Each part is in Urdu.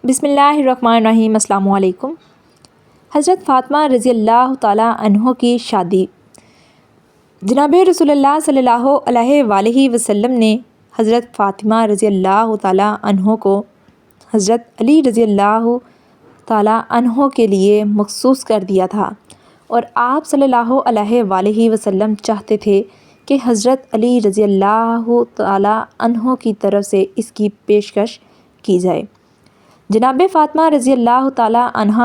بسم اللہ الرحمن الرحیم۔ السلام علیکم۔ حضرت فاطمہ رضی اللہ تعالیٰ عنہ کی شادی۔ جناب رسول اللہ صلی اللہ علیہ وآلہ وسلم نے حضرت فاطمہ رضی اللہ تعالیٰ عنہ کو حضرت علی رضی اللہ تعالیٰ عنہ کے لیے مخصوص کر دیا تھا، اور آپ صلی اللہ علیہ وآلہ وسلم چاہتے تھے کہ حضرت علی رضی اللہ تعالیٰ عنہ کی طرف سے اس کی پیشکش کی جائے۔ جناب فاطمہ رضی اللہ تعالیٰ عنہ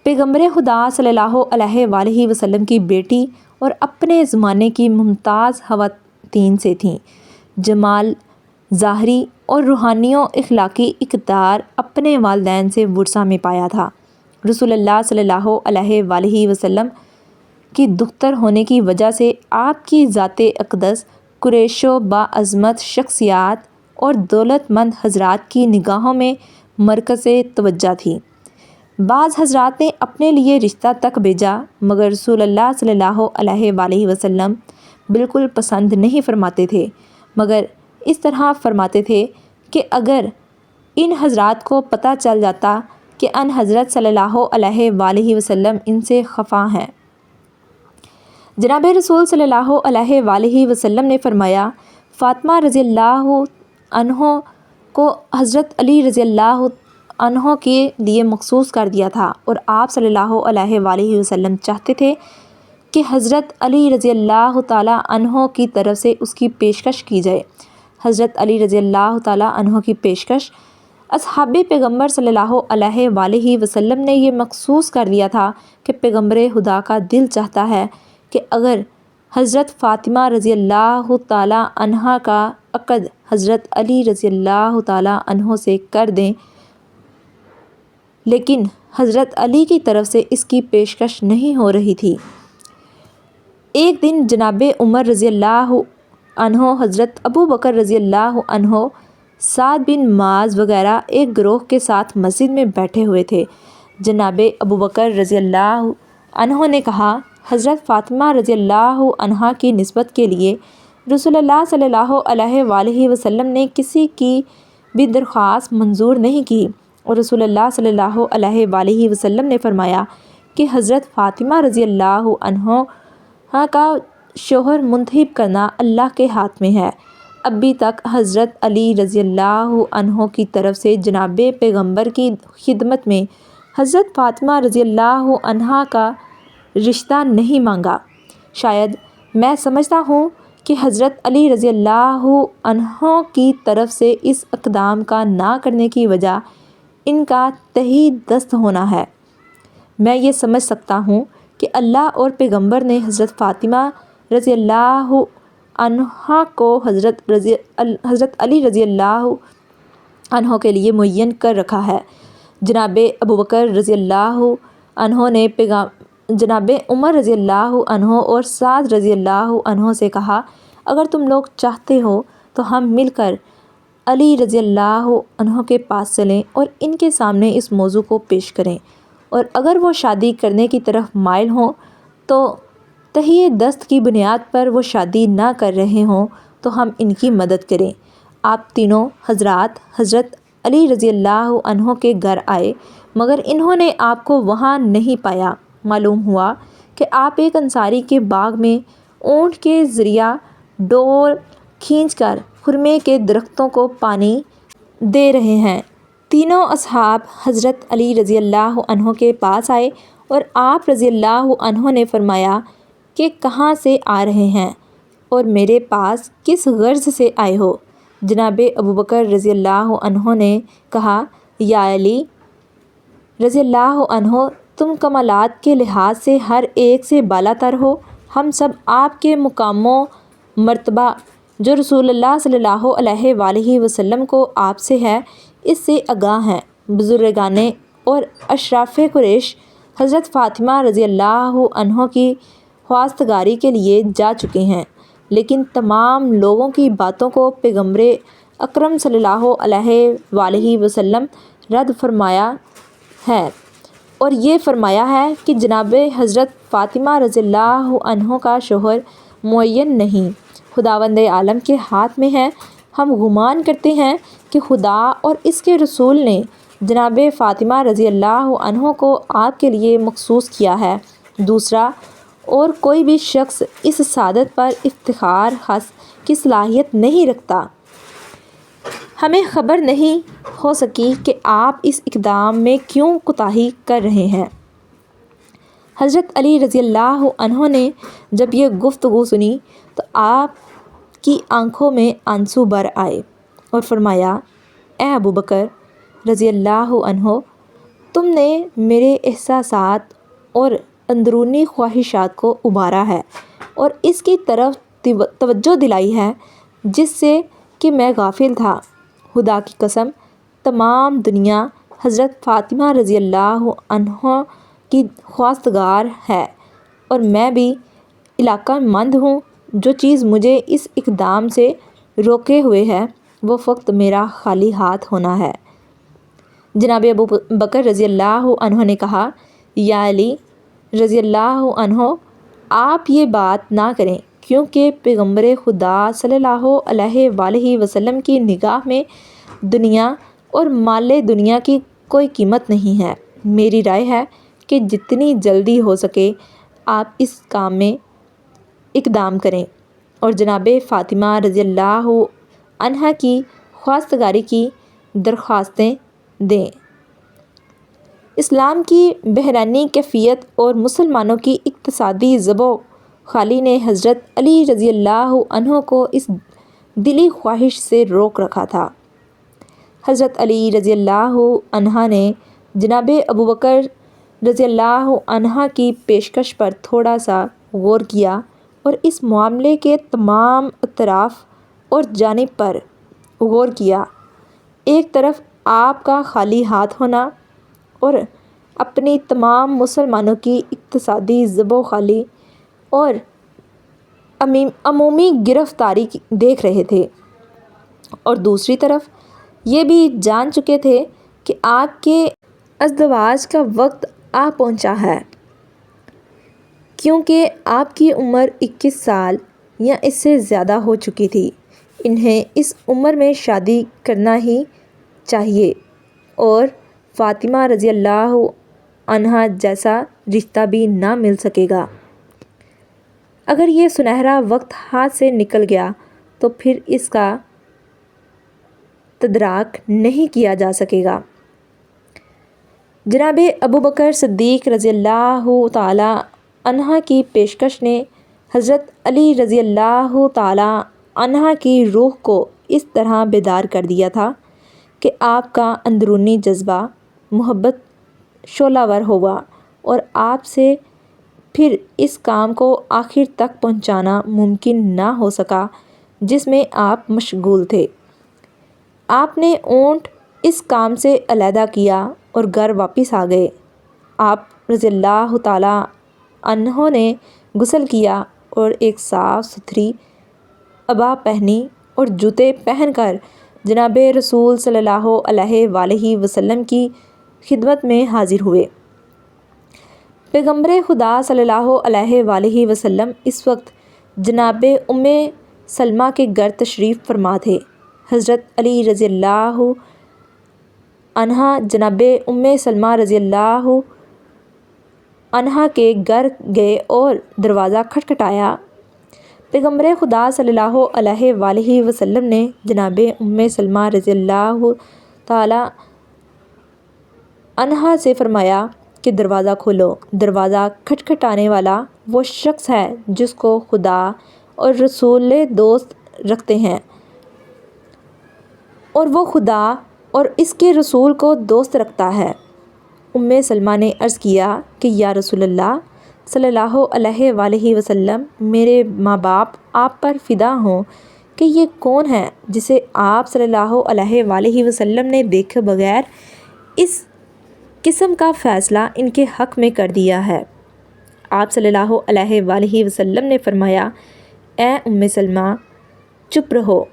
پیغمبر خدا صلی اللہ علیہ وآلہ وسلم کی بیٹی اور اپنے زمانے کی ممتاز خواتین سے تھیں۔ جمال ظاہری اور روحانی و اخلاقی اقتدار اپنے والدین سے ورثہ میں پایا تھا۔ رسول اللہ صلی اللہ علیہ وآلہ وسلم کی دختر ہونے کی وجہ سے آپ کی ذات اقدس قریش و باعظمت شخصیات اور دولت مند حضرات کی نگاہوں میں مرکز توجہ تھی۔ بعض حضرات نے اپنے لیے رشتہ تک بھیجا، مگر رسول اللہ صلی اللہ علیہ وآلہ وسلم بالکل پسند نہیں فرماتے تھے، مگر اس طرح فرماتے تھے کہ اگر ان حضرات کو پتہ چل جاتا کہ ان حضرت صلی اللہ علیہ وآلہ وسلم ان سے خفا ہیں۔ جناب رسول صلی اللہ علیہ وآلہ وسلم نے فرمایا، فاطمہ رضی اللہ عنہ کو حضرت علی رضی اللہ عنہ کے لیے مخصوص کر دیا تھا، اور آپ صلی اللہ علیہ وآلہ وسلم چاہتے تھے کہ حضرت علی رضی اللہ تعالیٰ عنہ کی طرف سے اس کی پیشکش کی جائے۔ حضرت علی رضی اللہ تعالیٰ عنہ کی پیشکش اصحاب پیغمبر صلی اللہ علیہ وآلہ وسلم نے یہ مخصوص کر دیا تھا کہ پیغمبر خدا کا دل چاہتا ہے کہ اگر حضرت فاطمہ رضی اللہ تعالیٰ عنہ کا عقد حضرت علی رضی اللہ تعالیٰ عنہ سے کر دیں، لیکن حضرت علی کی طرف سے اس کی پیشکش نہیں ہو رہی تھی۔ ایک دن جناب عمر رضی اللہ عنہ، حضرت ابو بکر رضی اللہ عنہ، سعد بن معاذ وغیرہ ایک گروہ کے ساتھ مسجد میں بیٹھے ہوئے تھے۔ جناب ابو بکر رضی اللہ عنہ نے کہا، حضرت فاطمہ رضی اللہ عنہ کی نسبت کے لیے رسول اللہ صلی اللہ علیہ وآلہ وسلم نے کسی کی بھی درخواست منظور نہیں کی، اور رسول اللہ صلی اللہ علیہ وآلہ وسلم نے فرمایا کہ حضرت فاطمہ رضی اللہ عنہ کا شوہر منتخب کرنا اللہ کے ہاتھ میں ہے۔ ابھی تک حضرت علی رضی اللہ عنہ کی طرف سے جناب پیغمبر کی خدمت میں حضرت فاطمہ رضی اللہ عنہ کا رشتہ نہیں مانگا۔ شاید میں سمجھتا ہوں کہ حضرت علی رضی اللہ عنہ کی طرف سے اس اقدام کا نہ کرنے کی وجہ ان کا تہی دست ہونا ہے۔ میں یہ سمجھ سکتا ہوں کہ اللہ اور پیغمبر نے حضرت فاطمہ رضی اللہ عنہ کو حضرت علی رضی اللہ عنہ کے لیے معین کر رکھا ہے۔ جناب ابو بکر رضی اللہ عنہ نے جناب عمر رضی اللہ عنہ اور سعد رضی اللہ عنہ سے کہا، اگر تم لوگ چاہتے ہو تو ہم مل کر علی رضی اللہ عنہ کے پاس چلیں اور ان کے سامنے اس موضوع کو پیش کریں، اور اگر وہ شادی کرنے کی طرف مائل ہوں تو تہی دست کی بنیاد پر وہ شادی نہ کر رہے ہوں تو ہم ان کی مدد کریں۔ آپ تینوں حضرات حضرت علی رضی اللہ عنہ کے گھر آئے، مگر انہوں نے آپ کو وہاں نہیں پایا۔ معلوم ہوا کہ آپ ایک انصاری کے باغ میں اونٹ کے ذریعہ ڈول کھینچ کر خرمے کے درختوں کو پانی دے رہے ہیں۔ تینوں اصحاب حضرت علی رضی اللہ عنہ کے پاس آئے، اور آپ رضی اللہ عنہ نے فرمایا کہ کہاں سے آ رہے ہیں اور میرے پاس کس غرض سے آئے ہو؟ جناب ابو بکر رضی اللہ عنہ نے کہا، یا علی رضی اللہ عنہ، تم کمالات کے لحاظ سے ہر ایک سے بالا تر ہو۔ ہم سب آپ کے مقام و مرتبہ جو رسول اللہ صلی اللہ علیہ وآلہ وسلم کو آپ سے ہے، اس سے آگاہ ہیں۔ بزرگان اور اشراف قریش حضرت فاطمہ رضی اللہ عنہ کی خواستگاری کے لیے جا چکے ہیں، لیکن تمام لوگوں کی باتوں کو پیغمبر اکرم صلی اللہ علیہ وآلہ وسلم رد فرمایا ہے، اور یہ فرمایا ہے کہ جناب حضرت فاطمہ رضی اللہ عنہ کا شوہر معین نہیں، خداوند عالم کے ہاتھ میں ہے۔ ہم گمان کرتے ہیں کہ خدا اور اس کے رسول نے جناب فاطمہ رضی اللہ عنہ کو آپ کے لیے مخصوص کیا ہے، دوسرا اور کوئی بھی شخص اس سعادت پر افتخار کی صلاحیت نہیں رکھتا۔ ہمیں خبر نہیں ہو سکی کہ آپ اس اقدام میں کیوں کوتاہی کر رہے ہیں۔ حضرت علی رضی اللہ عنہ نے جب یہ گفتگو سنی تو آپ کی آنکھوں میں آنسو بھر آئے اور فرمایا، اے ابو بکر رضی اللہ عنہ، تم نے میرے احساسات اور اندرونی خواہشات کو ابھارا ہے اور اس کی طرف توجہ دلائی ہے جس سے کہ میں غافل تھا۔ خدا کی قسم، تمام دنیا حضرت فاطمہ رضی اللہ عنہ کی خواستگار ہے اور میں بھی علاقہ مند ہوں۔ جو چیز مجھے اس اقدام سے روکے ہوئے ہے وہ فقط میرا خالی ہاتھ ہونا ہے۔ جناب ابو بکر رضی اللہ عنہ نے کہا، یا علی رضی اللہ عنہ، آپ یہ بات نہ کریں، کیونکہ پیغمبر خدا صلی اللہ علیہ وآلہ وسلم کی نگاہ میں دنیا اور مال دنیا کی کوئی قیمت نہیں ہے۔ میری رائے ہے کہ جتنی جلدی ہو سکے آپ اس کام میں اقدام کریں اور جناب فاطمہ رضی اللہ عنہا کی خواستگاری کی درخواستیں دیں۔ اسلام کی بحرانی کیفیت اور مسلمانوں کی اقتصادی زب و خالی نے حضرت علی رضی اللہ عنہ کو اس دلی خواہش سے روک رکھا تھا۔ حضرت علی رضی اللہ عنہ نے جناب ابو بکر رضی اللہ عنہ کی پیشکش پر تھوڑا سا غور کیا اور اس معاملے کے تمام اطراف اور جانب پر غور کیا۔ ایک طرف آپ کا خالی ہاتھ ہونا اور اپنی تمام مسلمانوں کی اقتصادی زب و خالی اور عمومی گرفتاری دیکھ رہے تھے، اور دوسری طرف یہ بھی جان چکے تھے کہ آپ کے ازدواج کا وقت آ پہنچا ہے، کیونکہ آپ کی عمر 21 سال یا اس سے زیادہ ہو چکی تھی۔ انہیں اس عمر میں شادی کرنا ہی چاہیے اور فاطمہ رضی اللہ عنہا جیسا رشتہ بھی نہ مل سکے گا۔ اگر یہ سنہرا وقت ہاتھ سے نکل گیا تو پھر اس کا تدارک نہیں کیا جا سکے گا۔ جناب ابو بکر صدیق رضی اللہ تعالی عنہ کی پیشکش نے حضرت علی رضی اللہ تعالی عنہ کی روح کو اس طرح بیدار کر دیا تھا کہ آپ کا اندرونی جذبہ محبت شعلہ ور ہوا اور آپ سے پھر اس کام کو آخر تک پہنچانا ممکن نہ ہو سکا جس میں آپ مشغول تھے۔ آپ نے اونٹ اس کام سے علیحدہ کیا اور گھر واپس آ گئے۔ آپ رضی اللہ تعالی عنہ نے غسل کیا اور ایک صاف ستھری عبا پہنی اور جوتے پہن کر جناب رسول صلی اللہ علیہ وآلہ وسلم کی خدمت میں حاضر ہوئے۔ پیغمبر خدا صلی اللہ علیہ وآلہ وسلم اس وقت جناب ام سلمہ کے گھر تشریف فرما تھے۔ حضرت علی رضی اللہ عنہ جناب ام سلمہ رضی اللہ عنہا کے گھر گئے اور دروازہ کھٹکھٹایا۔ پیغمبر خدا صلی اللہ علیہ وآلہ وسلم نے جناب ام سلمہ رضی اللہ تعالی عنہا سے فرمایا کہ دروازہ کھولو۔ دروازہ کھٹکھٹانے والا وہ شخص ہے جس کو خدا اور رسول دوست رکھتے ہیں، اور وہ خدا اور اس کے رسول کو دوست رکھتا ہے۔ ام سلمہ نے عرض کیا کہ یا رسول اللہ صلی اللہ علیہ وآلہ وسلم، میرے ماں باپ آپ پر فدا ہوں کہ یہ کون ہے جسے آپ صلی اللہ علیہ وآلہ وسلم نے دیکھے بغیر اس قسم کا فیصلہ ان کے حق میں کر دیا ہے۔ آپ صلی اللہ علیہ وآلہ وسلم نے فرمایا، اے ام سلمہ، چپ رہو،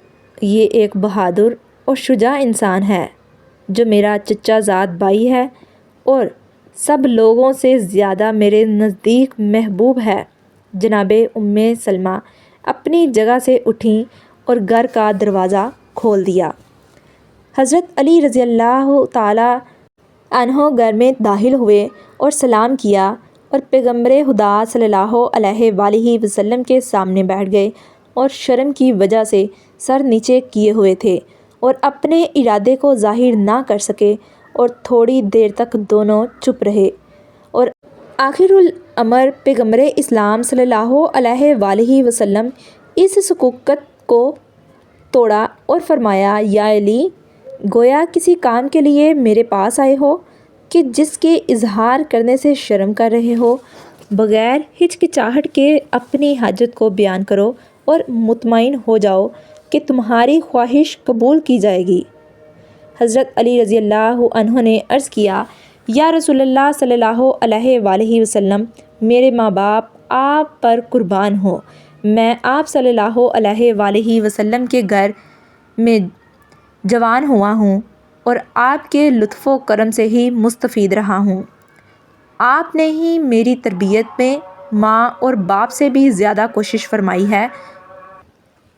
یہ ایک بہادر اور شجاع انسان ہے جو میرا چچا زاد بھائی ہے اور سب لوگوں سے زیادہ میرے نزدیک محبوب ہے۔ جناب ام سلمہ اپنی جگہ سے اٹھیں اور گھر کا دروازہ کھول دیا۔ حضرت علی رضی اللہ تعالیٰ عنہ گھر میں داخل ہوئے اور سلام کیا اور پیغمبر خدا صلی اللہ علیہ وآلہ وسلم کے سامنے بیٹھ گئے اور شرم کی وجہ سے سر نیچے کیے ہوئے تھے اور اپنے ارادے کو ظاہر نہ کر سکے اور تھوڑی دیر تک دونوں چپ رہے اور آخر الامر پیغمبر اسلام صلی اللہ علیہ وآلہ وسلم اس سکوت کو توڑا اور فرمایا، یا علی، گویا کسی کام کے لیے میرے پاس آئے ہو کہ جس کے اظہار کرنے سے شرم کر رہے ہو؟ بغیر ہچکچاہٹ کے اپنی حاجت کو بیان کرو اور مطمئن ہو جاؤ کہ تمہاری خواہش قبول کی جائے گی۔ حضرت علی رضی اللہ عنہ نے عرض کیا، یا رسول اللہ صلی اللہ علیہ وآلہ وسلم، میرے ماں باپ آپ پر قربان ہوں، میں آپ صلی اللہ علیہ وآلہ وسلم کے گھر میں جوان ہوا ہوں اور آپ کے لطف و کرم سے ہی مستفید رہا ہوں۔ آپ نے ہی میری تربیت میں ماں اور باپ سے بھی زیادہ کوشش فرمائی ہے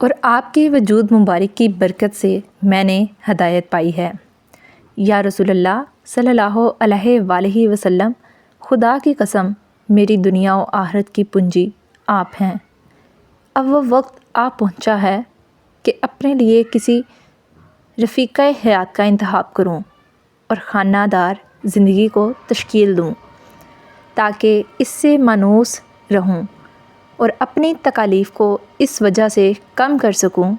اور آپ کے وجود مبارک کی برکت سے میں نے ہدایت پائی ہے۔ یا رسول اللہ صلی اللہ علیہ وآلہ وسلم، خدا کی قسم، میری دنیا و آخرت کی پونجی آپ ہیں۔ اب وہ وقت آ پہنچا ہے کہ اپنے لیے کسی رفیقہ حیات کا انتخاب کروں اور خانہ دار زندگی کو تشکیل دوں تاکہ اس سے مانوس رہوں اور اپنی تکالیف کو اس وجہ سے کم کر سکوں۔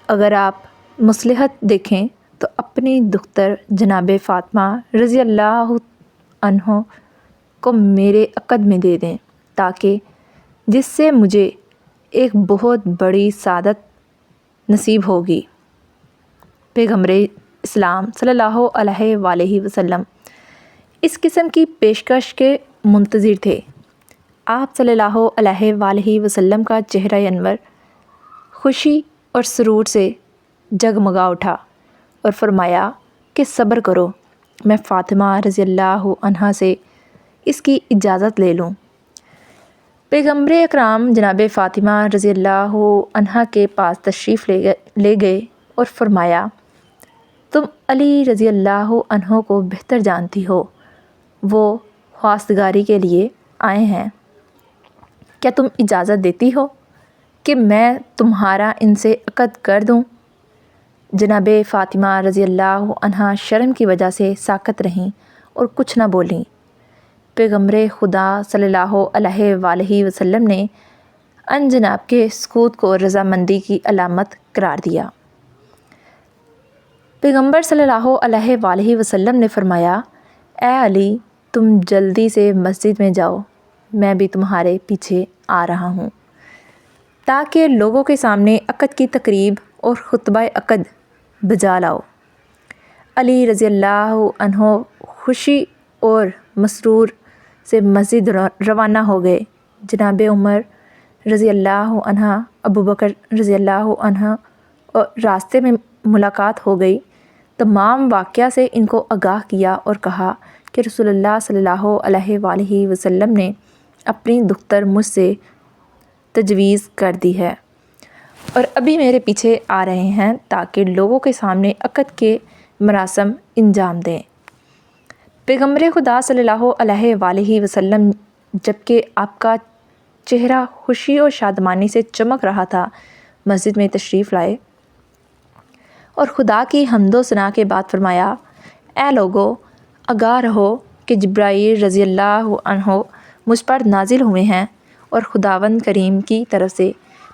اگر آپ مصلحت دیکھیں تو اپنی دختر جناب فاطمہ رضی اللہ عنہ کو میرے عقد میں دے دیں تاکہ جس سے مجھے ایک بہت بڑی سعادت نصیب ہوگی۔ پیغمبر اسلام صلی اللہ علیہ وآلہ وسلم اس قسم کی پیشکش کے منتظر تھے۔ آپ صلی اللہ علیہ وآلہ وسلم کا چہرہ انور خوشی اور سرور سے جگمگا اٹھا اور فرمایا کہ صبر کرو، میں فاطمہ رضی اللہ عنہا سے اس کی اجازت لے لوں۔ پیغمبر اکرام جناب فاطمہ رضی اللہ عنہا کے پاس تشریف لے گئے اور فرمایا، تم علی رضی اللہ عنہ کو بہتر جانتی ہو، وہ خواستگاری کے لیے آئے ہیں، کیا تم اجازت دیتی ہو کہ میں تمہارا ان سے عقد کر دوں؟ جناب فاطمہ رضی اللہ عنہا شرم کی وجہ سے ساکت رہیں اور کچھ نہ بولیں۔ پیغمبر خدا صلی اللہ علیہ وآلہ وسلم نے ان جناب کے سکوت کو رضامندی کی علامت قرار دیا۔ پیغمبر صلی اللہ علیہ وآلہ وسلم نے فرمایا، اے علی، تم جلدی سے مسجد میں جاؤ، میں بھی تمہارے پیچھے آ رہا ہوں، تاکہ لوگوں کے سامنے عقد کی تقریب اور خطبہ عقد بجا لاؤ۔ علی رضی اللہ عنہ خوشی اور مسرور سے مسجد روانہ ہو گئے۔ جناب عمر رضی اللہ عنہ، ابو بکر رضی اللہ عنہ اور راستے میں ملاقات ہو گئی۔ تمام واقعہ سے ان کو آگاہ کیا اور کہا کہ رسول اللہ صلی اللہ علیہ وآلہ وسلم نے اپنی دختر مجھ سے تجویز کر دی ہے اور ابھی میرے پیچھے آ رہے ہیں تاکہ لوگوں کے سامنے عقد کے مراسم انجام دیں۔ پیغمبر خدا صلی اللہ علیہ وآلہ وسلم جبکہ آپ کا چہرہ خوشی اور شادمانی سے چمک رہا تھا، مسجد میں تشریف لائے اور خدا کی حمد و ثنا کے بعد فرمایا، اے لوگو، آگاہ رہو کہ جبرائیل رضی اللہ عنہ مجھ پر نازل ہوئے ہیں اور خداوند کریم کی طرف سے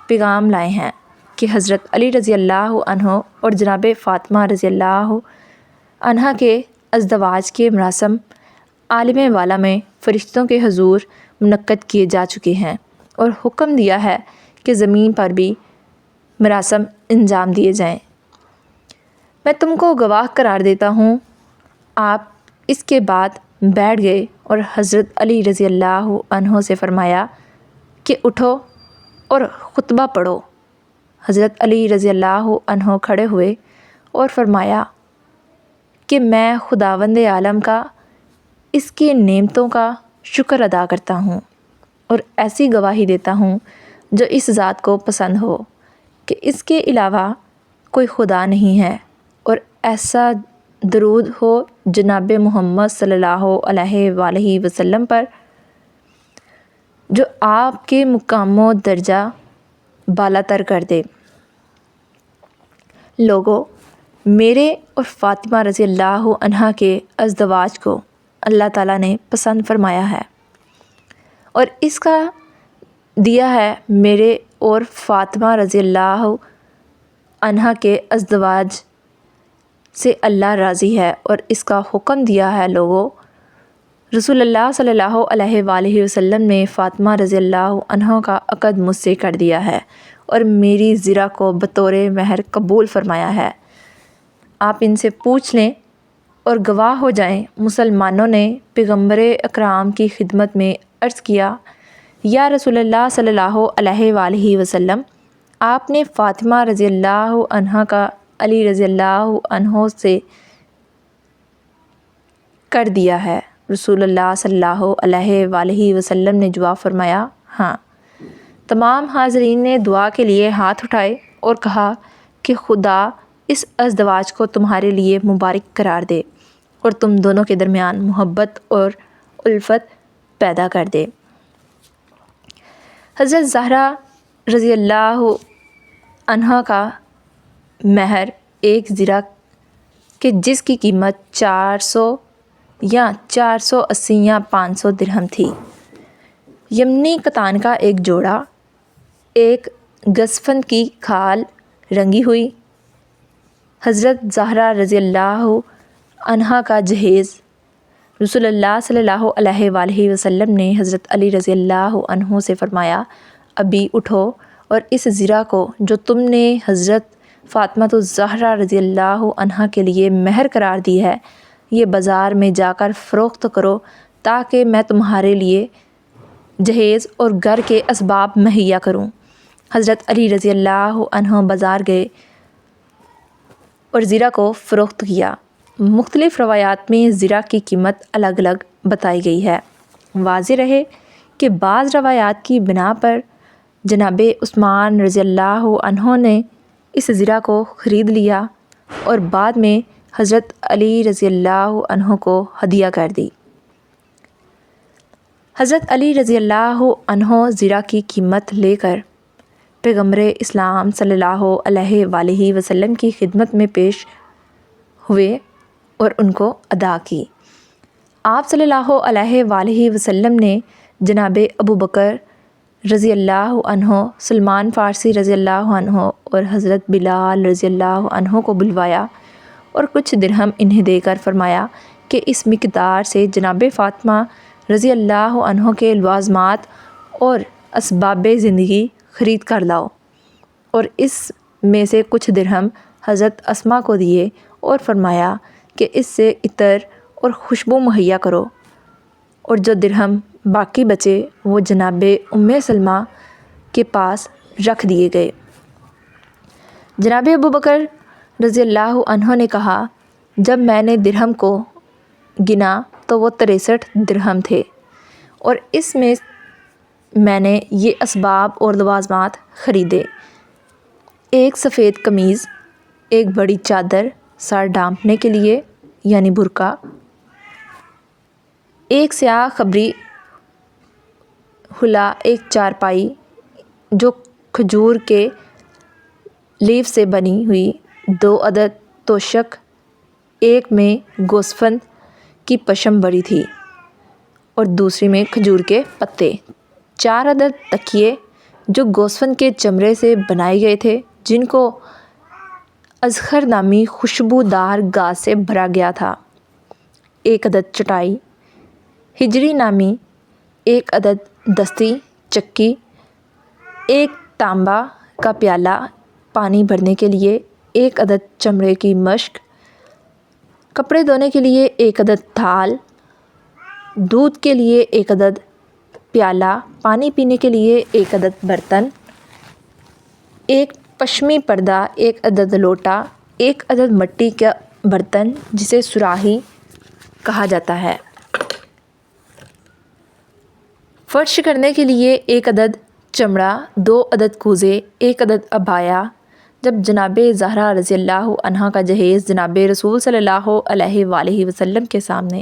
پیغام لائے ہیں کہ حضرت علی رضی اللہ عنہ اور جناب فاطمہ رضی اللہ عنہا کے ازدواج کے مراسم عالم والا میں فرشتوں کے حضور منعقد کیے جا چکے ہیں اور حکم دیا ہے کہ زمین پر بھی مراسم انجام دیے جائیں۔ میں تم کو گواہ قرار دیتا ہوں۔ آپ اس کے بعد بیٹھ گئے اور حضرت علی رضی اللہ عنہ سے فرمایا کہ اٹھو اور خطبہ پڑھو۔ حضرت علی رضی اللہ عنہ کھڑے ہوئے اور فرمایا کہ میں خداوند عالم کا اس کی نعمتوں کا شکر ادا کرتا ہوں اور ایسی گواہی دیتا ہوں جو اس ذات کو پسند ہو کہ اس کے علاوہ کوئی خدا نہیں ہے اور ایسا درود ہو جناب محمد صلی اللہ علیہ وآلہ وسلم پر جو آپ کے مقام و درجہ بالا تر کر دے۔ لوگوں، میرے اور فاطمہ رضی اللہ عنہا کے ازدواج کو اللہ تعالیٰ نے پسند فرمایا ہے اور اس کا دیا ہے میرے اور فاطمہ رضی اللہ عنہا کے ازدواج سے اللہ راضی ہے اور اس کا حکم دیا ہے۔ لوگوں، رسول اللہ صلی اللہ علیہ وآلہ وسلم نے فاطمہ رضی اللہ عنہا کا عقد مجھ سے کر دیا ہے اور میری زرہ کو بطور مہر قبول فرمایا ہے۔ آپ ان سے پوچھ لیں اور گواہ ہو جائیں۔ مسلمانوں نے پیغمبر اکرام کی خدمت میں عرض کیا، یا رسول اللہ صلی اللہ علیہ وآلہ وسلم، آپ نے فاطمہ رضی اللہ عنہا کا علی رضی اللہ عنہ سے کر دیا ہے؟ رسول اللہ صلی اللہ علیہ وآلہ وسلم نے جواب فرمایا، ہاں۔ تمام حاضرین نے دعا کے لیے ہاتھ اٹھائے اور کہا کہ خدا اس ازدواج کو تمہارے لیے مبارک قرار دے اور تم دونوں کے درمیان محبت اور الفت پیدا کر دے۔ حضرت زہرا رضی اللہ عنہا کا مہر ایک زرہ کہ جس کی قیمت 400 یا 480 یا 500 درہم تھی، یمنی کتان کا ایک جوڑا، ایک گزفند کی کھال رنگی ہوئی، حضرت زہرا رضی اللہ عنہا کا جہیز۔ رسول اللہ صلی اللہ علیہ وآلہ وسلم نے حضرت علی رضی اللہ عنہ سے فرمایا، ابھی اٹھو اور اس زرہ کو جو تم نے حضرت فاطمہ الزہرا رضی اللہ عنہا کے لیے مہر قرار دی ہے، یہ بازار میں جا کر فروخت کرو تاکہ میں تمہارے لیے جہیز اور گھر کے اسباب مہیا کروں۔ حضرت علی رضی اللہ عنہ بازار گئے اور زرہ کو فروخت کیا۔ مختلف روایات میں زرہ کی قیمت الگ الگ بتائی گئی ہے۔ واضح رہے کہ بعض روایات کی بنا پر جناب عثمان رضی اللہ عنہ نے اس زرہ کو خرید لیا اور بعد میں حضرت علی رضی اللہ عنہ کو ہدیہ کر دی۔ حضرت علی رضی اللہ عنہ زرہ کی قیمت لے کر پیغمبر اسلام صلی اللہ علیہ وآلہ وسلم کی خدمت میں پیش ہوئے اور ان کو ادا کی۔ آپ صلی اللہ علیہ وآلہ وسلم نے جناب ابو بکر رضی اللہ عنہ، سلمان فارسی رضی اللہ عنہ اور حضرت بلال رضی اللہ عنہ کو بلوایا اور کچھ درہم انہیں دے کر فرمایا کہ اس مقدار سے جناب فاطمہ رضی اللہ عنہ کے لوازمات اور اسباب زندگی خرید کر لاؤ، اور اس میں سے کچھ درہم حضرت اسما کو دیے اور فرمایا کہ اس سے عطر اور خوشبو مہیا کرو، اور جو درہم باقی بچے وہ جناب ام سلمہ کے پاس رکھ دیے گئے۔ جناب ابو بکر رضی اللہ عنہ نے کہا، جب میں نے درہم کو گنا تو وہ 63 درہم تھے، اور اس میں میں نے یہ اسباب اور لوازمات خریدے: ایک سفید قمیض، ایک بڑی چادر سر ڈھانپنے کے لیے یعنی برقع، ایک سیاہ خبری حلہ، ایک چارپائی جو کھجور کے لیف سے بنی ہوئی، 2 عدد توشک، ایک میں گوسفند کی پشم بڑی تھی اور دوسری میں کھجور کے پتے، 4 عدد تکیے جو گوسفند کے چمڑے سے بنائے گئے تھے جن کو ازخر نامی خوشبودار گاز سے بھرا گیا تھا، 1 عدد چٹائی ہجری نامی، 1 عدد دستی چکی، 1 تانبا کا پیالہ پانی بھرنے کے لیے، 1 عدد چمڑے کی مشک، کپڑے دھونے کے لیے 1 عدد تھال، دودھ کے لیے 1 عدد پیالہ، پانی پینے کے لیے 1 عدد برتن، 1 پشمی پردہ، 1 عدد لوٹا، 1 عدد مٹی کا برتن جسے صراحی کہا جاتا ہے، فرش کرنے کے لیے 1 عدد چمڑا، 2 عدد کوزے، 1 عدد عبایا، جب جناب زہرا رضی اللہ عنہا کا جہیز جناب رسول صلی اللہ علیہ وآلہ وسلم کے سامنے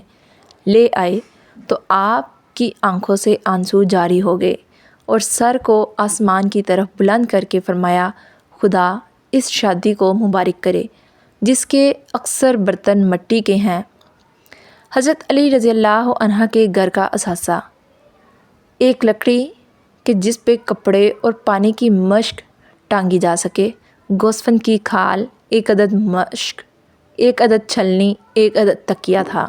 لے آئے تو آپ کی آنکھوں سے آنسو جاری ہو گئے اور سر کو آسمان کی طرف بلند کر کے فرمایا، خدا اس شادی کو مبارک کرے جس کے اکثر برتن مٹی کے ہیں۔ حضرت علی رضی اللہ عنہ کے گھر کا اثاثہ، ایک لکڑی کہ جس پہ کپڑے اور پانی کی مشک ٹانگی جا سکے، گوسفند کی کھال، ایک عدد مشک، ایک عدد چھلنی، ایک عدد تکیہ تھا۔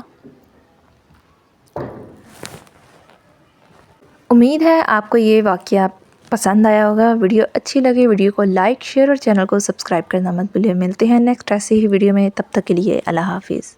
امید ہے آپ کو یہ واقعہ پسند آیا ہوگا۔ ویڈیو اچھی لگے ویڈیو کو لائک، شیئر اور چینل کو سبسکرائب کرنا مت بھولیں۔ ملتے ہیں نیکسٹ ایسی ہی ویڈیو میں، تب تک کے لیے اللہ حافظ۔